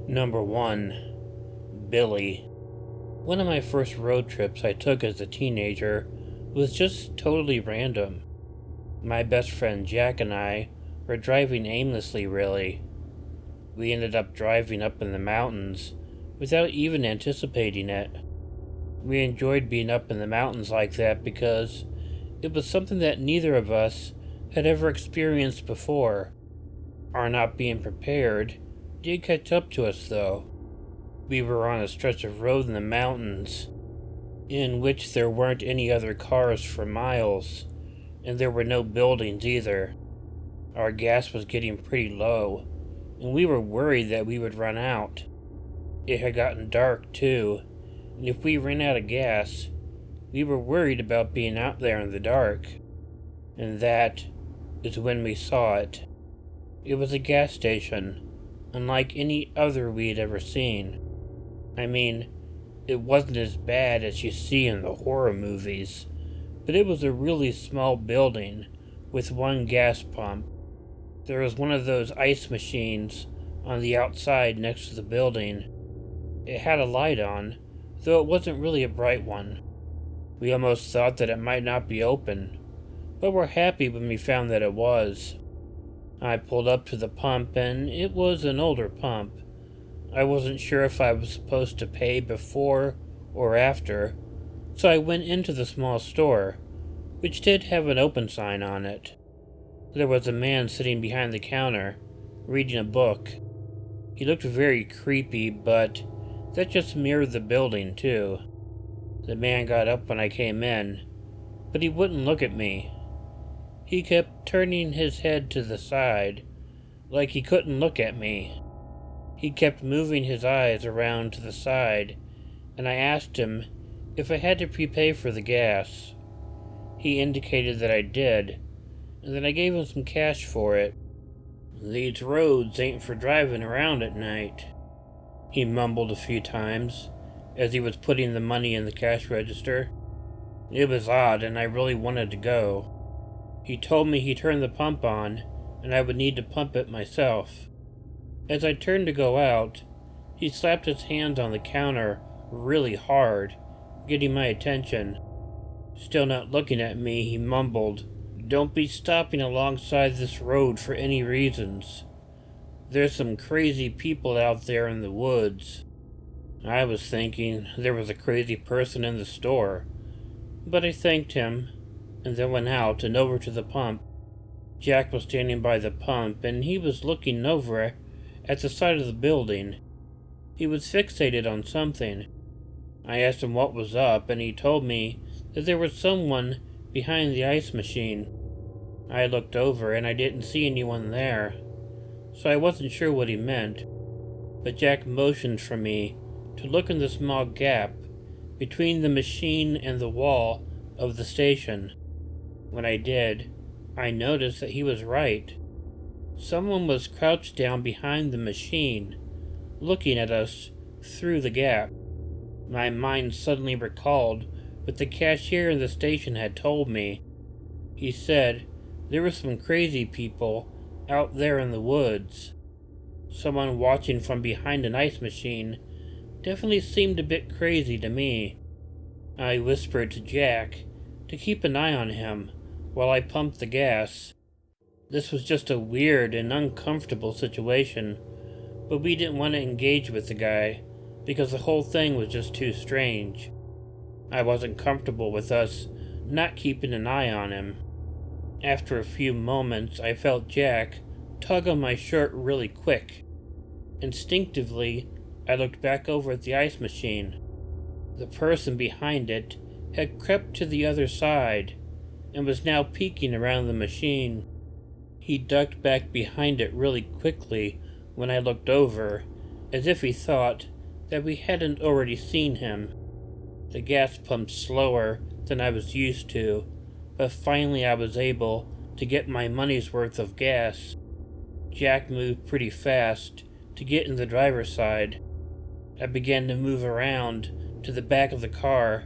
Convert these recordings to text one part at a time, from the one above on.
Number 1. Billy. One of my first road trips I took as a teenager was just totally random. My best friend Jack and I were driving aimlessly, really. We ended up driving up in the mountains without even anticipating it. We enjoyed being up in the mountains like that because it was something that neither of us had ever experienced before. Our not being prepared did catch up to us, though. We were on a stretch of road in the mountains in which there weren't any other cars for miles, and there were no buildings either. Our gas was getting pretty low, and we were worried that we would run out. It had gotten dark, too, and if we ran out of gas, we were worried about being out there in the dark. And that is when we saw it. It was a gas station, unlike any other we had ever seen. I mean, it wasn't as bad as you see in the horror movies, but it was a really small building with one gas pump. There was one of those ice machines on the outside next to the building. It had a light on, though it wasn't really a bright one. We almost thought that it might not be open, but were happy when we found that it was. I pulled up to the pump, and it was an older pump. I wasn't sure if I was supposed to pay before or after, so I went into the small store, which did have an open sign on it. There was a man sitting behind the counter, reading a book. He looked very creepy, but that just mirrored the building, too. The man got up when I came in, but he wouldn't look at me. He kept turning his head to the side, like he couldn't look at me. He kept moving his eyes around to the side, and I asked him if I had to prepay for the gas. He indicated that I did, and then I gave him some cash for it. "These roads ain't for driving around at night," he mumbled a few times as he was putting the money in the cash register. It was odd, and I really wanted to go. He told me he turned the pump on, and I would need to pump it myself. As I turned to go out, he slapped his hands on the counter really hard, getting my attention. Still not looking at me, he mumbled, "Don't be stopping alongside this road for any reasons. There's some crazy people out there in the woods." I was thinking there was a crazy person in the store, but I thanked him, and then went out and over to the pump. Jack was standing by the pump, and he was looking over at the side of the building. He was fixated on something. I asked him what was up, and he told me that there was someone behind the ice machine. I looked over, and I didn't see anyone there, so I wasn't sure what he meant. But Jack motioned for me to look in the small gap between the machine and the wall of the station. When I did, I noticed that he was right. Someone was crouched down behind the machine, looking at us through the gap. My mind suddenly recalled what the cashier in the station had told me. He said there were some crazy people out there in the woods. Someone watching from behind an ice machine definitely seemed a bit crazy to me. I whispered to Jack to keep an eye on him while I pumped the gas. This was just a weird and uncomfortable situation, but we didn't want to engage with the guy because the whole thing was just too strange. I wasn't comfortable with us not keeping an eye on him. After a few moments, I felt Jack tug on my shirt really quick. Instinctively, I looked back over at the ice machine. The person behind it had crept to the other side and was now peeking around the machine. He ducked back behind it really quickly when I looked over, as if he thought that we hadn't already seen him. The gas pumped slower than I was used to, but finally I was able to get my money's worth of gas. Jack moved pretty fast to get in the driver's side. I began to move around to the back of the car,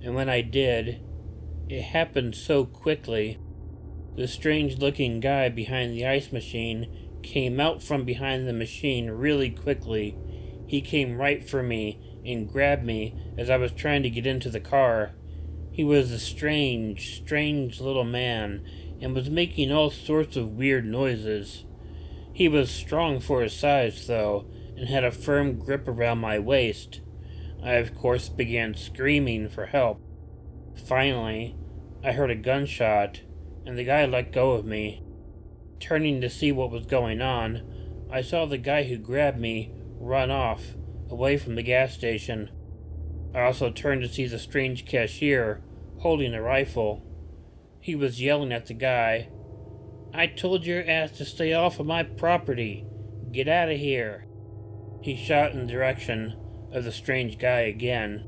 and when I did, it happened so quickly. The strange-looking guy behind the ice machine came out from behind the machine really quickly. He came right for me and grabbed me as I was trying to get into the car. He was a strange little man and was making all sorts of weird noises. He was strong for his size, though, and had a firm grip around my waist. I, of course, began screaming for help. Finally, I heard a gunshot, and the guy let go of me. Turning to see what was going on, I saw the guy who grabbed me run off, away from the gas station. I also turned to see the strange cashier holding a rifle. He was yelling at the guy, "I told your ass to stay off of my property. Get out of here." He shot in the direction of the strange guy again.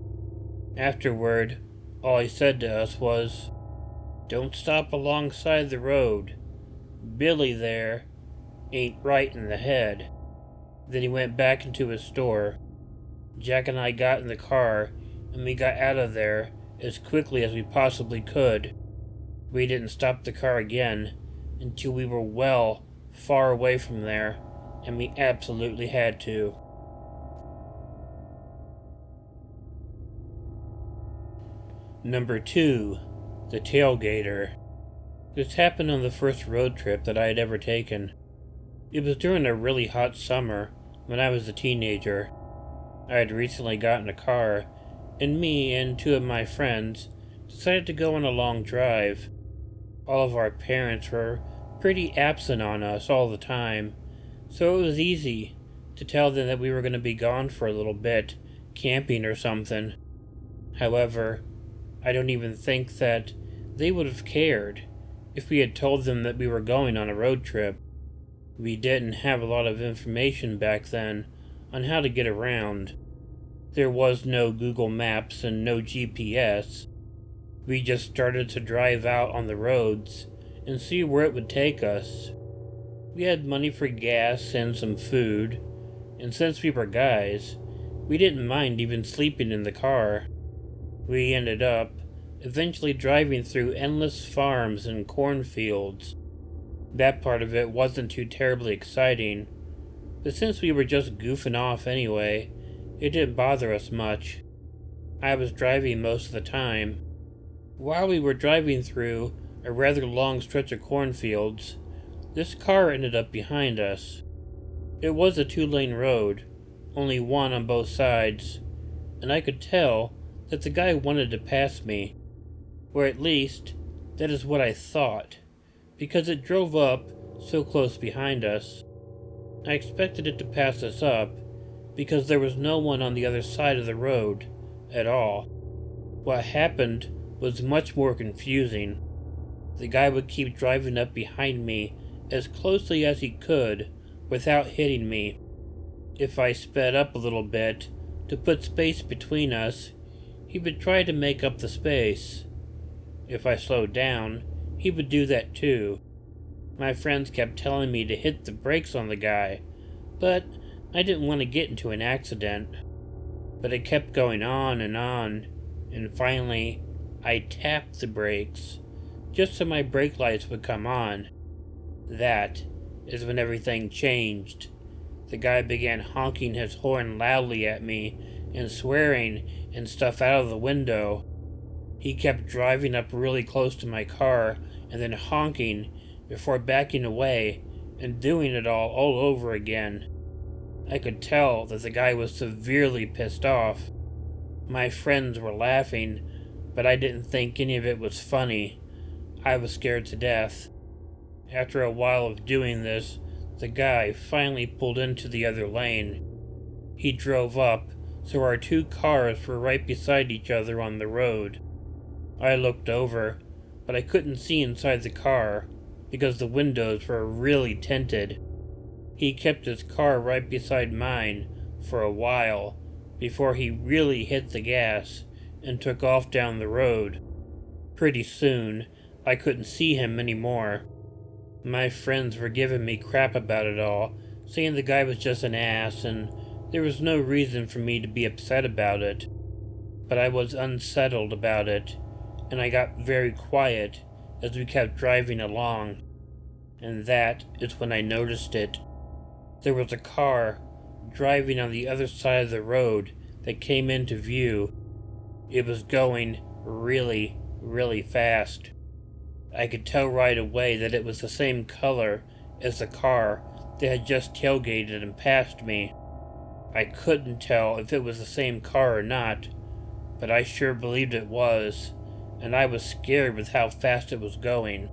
Afterward, all he said to us was, "Don't stop alongside the road. Billy there ain't right in the head." Then he went back into his store. Jack and I got in the car, and we got out of there as quickly as we possibly could. We didn't stop the car again until we were well far away from there, and we absolutely had to. Number 2. The Tailgater. This happened on the first road trip that I had ever taken. It was during a really hot summer when I was a teenager. I had recently gotten a car, and me and 2 of my friends decided to go on a long drive. All of our parents were pretty absent on us all the time, so it was easy to tell them that we were going to be gone for a little bit, camping or something. However, I don't even think that they would have cared if we had told them that we were going on a road trip. We didn't have a lot of information back then on how to get around. There was no Google Maps and no GPS. We just started to drive out on the roads and see where it would take us. We had money for gas and some food, and since we were guys, we didn't mind even sleeping in the car. We ended up eventually driving through endless farms and cornfields. That part of it wasn't too terribly exciting, but since we were just goofing off anyway, it didn't bother us much. I was driving most of the time. While we were driving through a rather long stretch of cornfields, this car ended up behind us. It was a 2-lane road, only one on both sides, and I could tell that the guy wanted to pass me. Or at least, that is what I thought, because it drove up so close behind us. I expected it to pass us up, because there was no one on the other side of the road at all. What happened was much more confusing. The guy would keep driving up behind me as closely as he could without hitting me. If I sped up a little bit to put space between us, he would try to make up the space. If I slowed down, he would do that too. My friends kept telling me to hit the brakes on the guy, but I didn't want to get into an accident. But it kept going on, and finally, I tapped the brakes, just so my brake lights would come on. That is when everything changed. The guy began honking his horn loudly at me and swearing and stuff out of the window. He kept driving up really close to my car and then honking before backing away and doing it all over again. I could tell that the guy was severely pissed off. My friends were laughing, but I didn't think any of it was funny. I was scared to death. After a while of doing this, the guy finally pulled into the other lane. He drove up, so our 2 cars were right beside each other on the road. I looked over, but I couldn't see inside the car because the windows were really tinted. He kept his car right beside mine for a while before he really hit the gas and took off down the road. Pretty soon, I couldn't see him anymore. My friends were giving me crap about it all, saying the guy was just an ass and there was no reason for me to be upset about it. But I was unsettled about it, and I got very quiet as we kept driving along. And that is when I noticed it. There was a car driving on the other side of the road that came into view. It was going really, really fast. I could tell right away that it was the same color as the car that had just tailgated and passed me. I couldn't tell if it was the same car or not, but I sure believed it was, and I was scared with how fast it was going.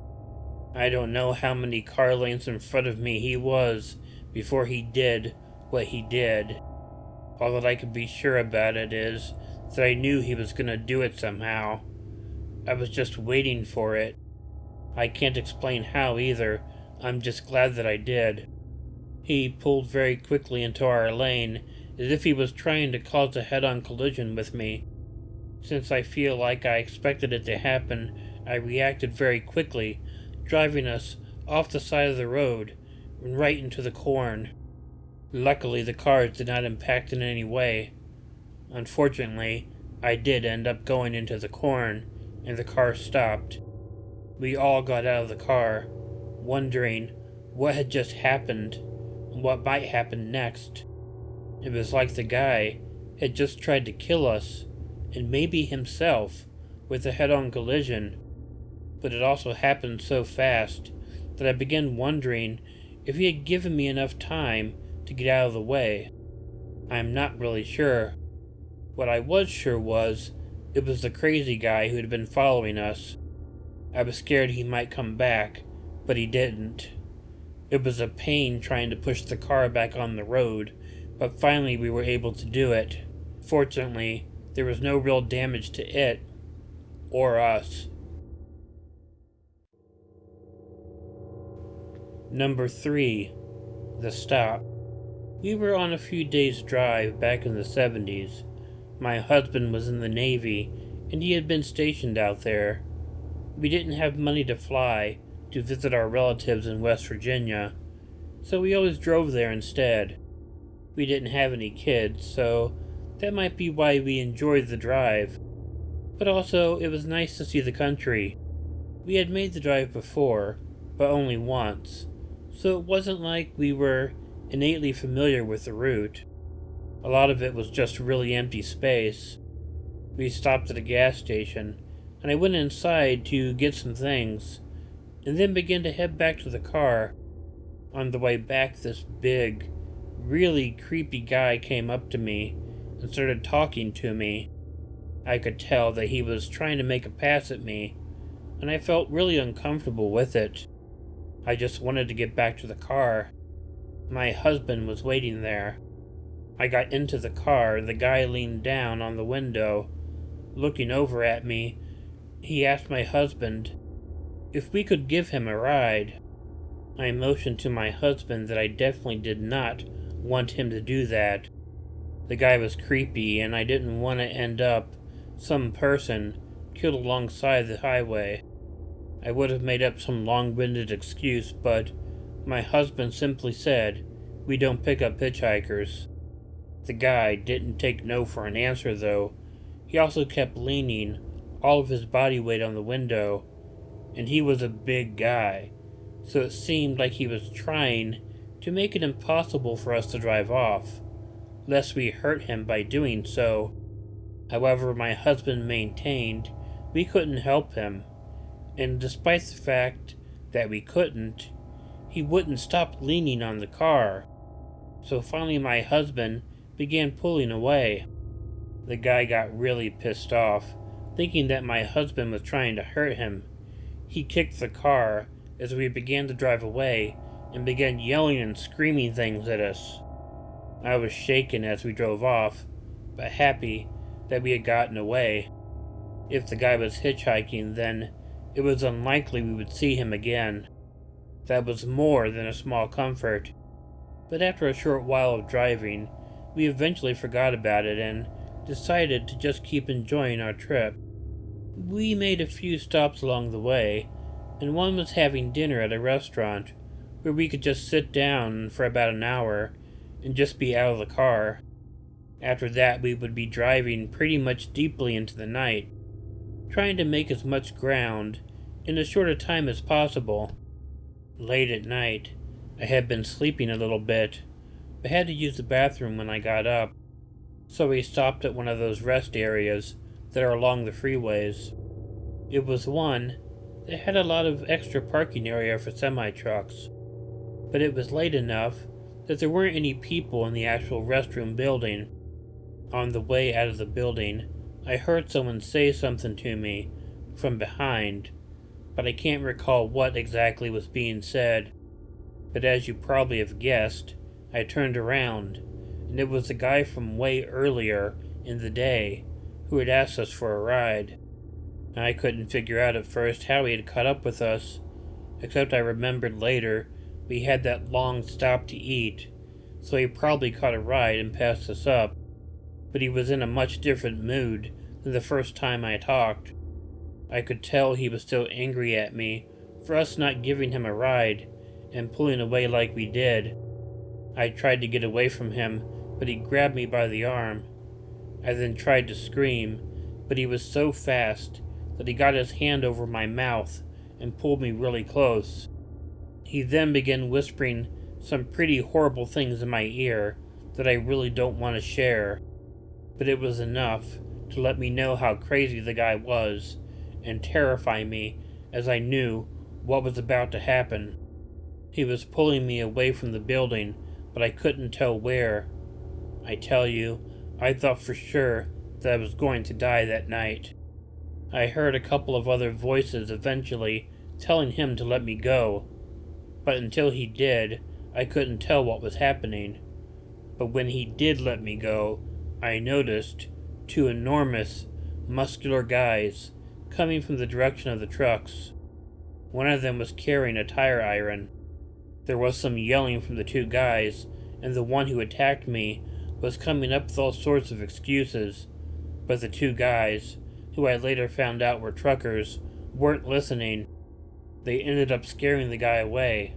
I don't know how many car lengths in front of me he was before he did what he did. All that I could be sure about it is that I knew he was going to do it somehow. I was just waiting for it. I can't explain how either. I'm just glad that I did. He pulled very quickly into our lane, as if he was trying to cause a head-on collision with me. Since I feel like I expected it to happen, I reacted very quickly, driving us off the side of the road and right into the corn. Luckily, the cars did not impact in any way. Unfortunately, I did end up going into the corn, and the car stopped. We all got out of the car, wondering what had just happened and what might happen next. It was like the guy had just tried to kill us, and maybe himself, with a head-on collision. But it also happened so fast that I began wondering if he had given me enough time to get out of the way. I'm not really sure. What I was sure was, it was the crazy guy who had been following us. I was scared he might come back, but he didn't. It was a pain trying to push the car back on the road, but finally we were able to do it. Fortunately, there was no real damage to it, or us. Number 3. The Stop. We were on a few days' drive back in the 70s. My husband was in the Navy, and he had been stationed out there. We didn't have money to fly to visit our relatives in West Virginia, so we always drove there instead. We didn't have any kids, so that might be why we enjoyed the drive. But also, it was nice to see the country. We had made the drive before, but only once, so it wasn't like we were innately familiar with the route. A lot of it was just really empty space. We stopped at a gas station, and I went inside to get some things, and then began to head back to the car. On the way back, this big, really creepy guy came up to me and started talking to me. I could tell that he was trying to make a pass at me, and I felt really uncomfortable with it. I just wanted to get back to the car. My husband was waiting there. I got into the car. The guy leaned down on the window. Looking over at me, he asked my husband if we could give him a ride. I motioned to my husband that I definitely did not want him to do that. The guy was creepy, and I didn't want to end up some person killed alongside the highway. I would have made up some long-winded excuse, but my husband simply said, "We don't pick up hitchhikers." The guy didn't take no for an answer, though. He also kept leaning all of his body weight on the window, and he was a big guy, so it seemed like he was trying to make it impossible for us to drive off, lest we hurt him by doing so. However, my husband maintained we couldn't help him, and despite the fact that we couldn't, he wouldn't stop leaning on the car. So finally my husband began pulling away. The guy got really pissed off, thinking that my husband was trying to hurt him. He kicked the car as we began to drive away and began yelling and screaming things at us. I was shaken as we drove off, but happy that we had gotten away. If the guy was hitchhiking, then it was unlikely we would see him again. That was more than a small comfort. But after a short while of driving, we eventually forgot about it and decided to just keep enjoying our trip. We made a few stops along the way, and one was having dinner at a restaurant where we could just sit down for about an hour and just be out of the car. After that, we would be driving pretty much deeply into the night, trying to make as much ground in as short a time as possible. Late at night, I had been sleeping a little bit but had to use the bathroom when I got up, so we stopped at one of those rest areas that are along the freeways. It was one that had a lot of extra parking area for semi-trucks, but it was late enough that there weren't any people in the actual restroom building. On the way out of the building, I heard someone say something to me from behind, but I can't recall what exactly was being said. But as you probably have guessed, I turned around, and it was the guy from way earlier in the day who had asked us for a ride. I couldn't figure out at first how he had caught up with us, except I remembered later we had that long stop to eat, so he probably caught a ride and passed us up. But he was in a much different mood than the first time I talked. I could tell he was still angry at me for us not giving him a ride and pulling away like we did. I tried to get away from him, but he grabbed me by the arm. I then tried to scream, but he was so fast that he got his hand over my mouth and pulled me really close. He then began whispering some pretty horrible things in my ear that I really don't want to share, but it was enough to let me know how crazy the guy was and terrify me, as I knew what was about to happen. He was pulling me away from the building, but I couldn't tell where. I tell you, I thought for sure that I was going to die that night. I heard a couple of other voices eventually telling him to let me go, but until he did, I couldn't tell what was happening. But when he did let me go, I noticed two enormous, muscular guys coming from the direction of the trucks. One of them was carrying a tire iron. There was some yelling from the two guys, and the one who attacked me was coming up with all sorts of excuses, but the two guys, who I later found out were truckers, weren't listening. They ended up scaring the guy away.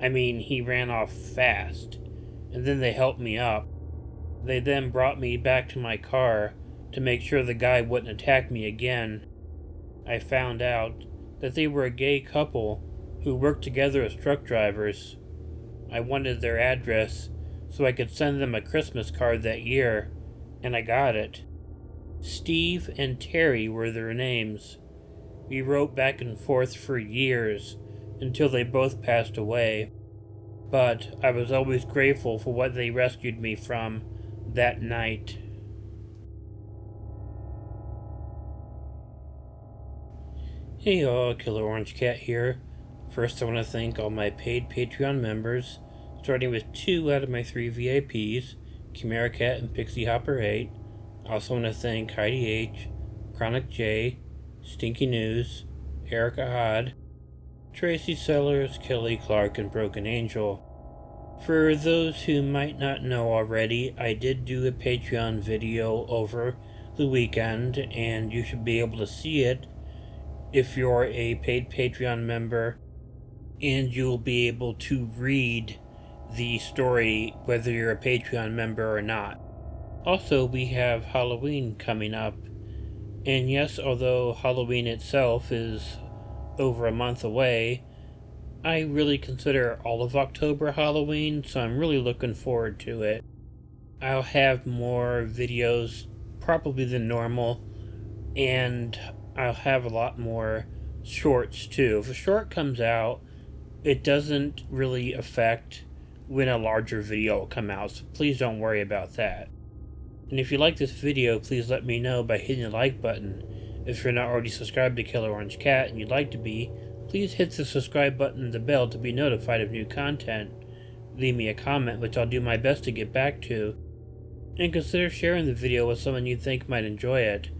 I mean, he ran off fast, and then they helped me up. They then brought me back to my car to make sure the guy wouldn't attack me again. I found out that they were a gay couple who worked together as truck drivers. I wanted their address so I could send them a Christmas card that year, and I got it. Steve and Terry were their names. We wrote back and forth for years until they both passed away, but I was always grateful for what they rescued me from that night. Hey y'all, Killer Orange Cat here. First, I want to thank all my paid Patreon members, starting with 2 out of my 3 VIPs, Chiamerah Cat and Pixie Hopper 8. I also want to thank Heidi H, Chronic J, Stinky News, EricaOdd, Tracy, Sellars, Kelli, Clark, and Broken Angel. For those who might not know already, I did do a Patreon video over the weekend, and you should be able to see it if you're a paid Patreon member, and you'll be able to read the story whether you're a Patreon member or not. Also, we have Halloween coming up, and yes, although Halloween itself is over a month away, I really consider all of October Halloween, so I'm really looking forward to it. I'll have more videos probably than normal, and I'll have a lot more shorts too. If a short comes out, it doesn't really affect when a larger video will come out, so please don't worry about that. And if you like this video, please let me know by hitting the like button. If you're not already subscribed to Killer Orange Cat and you'd like to be, please hit the subscribe button and the bell to be notified of new content. Leave me a comment, which I'll do my best to get back to. And consider sharing the video with someone you think might enjoy it.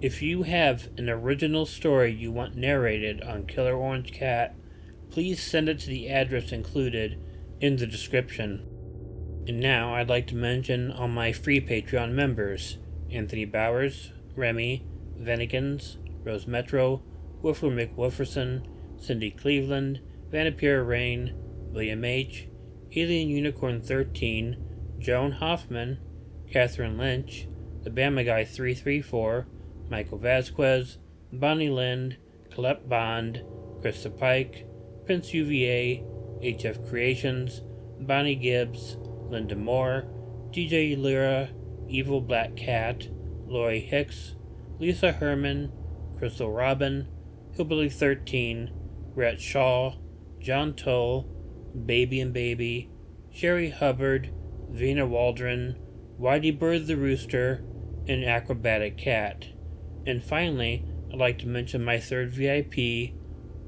If you have an original story you want narrated on Killer Orange Cat, please send it to the address included in the description. And now I'd like to mention all my free Patreon members: Anthony Bowers, Remi, Venikins, Rose Metro, Woofer McWooferson, Cindy Cleveland, Vanapira Rayne, William H., Alien Unicorn 13, Joan Hoffman, Kathryn Lynch, The Bama Guy 334, Michael Vasquez, Bonnie Lynn, Collet Bond, Krista Pike, Prince UVA, HF Creations, Bonnie Gibbs, Linda Moore, DJ Lira, Evil Black Cat, Lori Hicks, Lisa Herman, Krystal Robin, Hillbilly 13, RhettSchall, John Tull, Baby and Baby, Sherry Hubbard, Vina Waldren, Whiteybird the Rooster, and Acrobatic Cat. And finally, I'd like to mention my third VIP,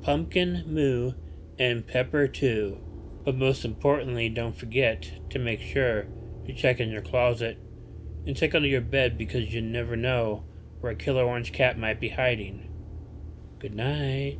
Pumpkin, Moo, and Pepper 2. But most importantly, don't forget to make sure to check in your closet and check under your bed, because you never know where a killer orange cat might be hiding. Good night.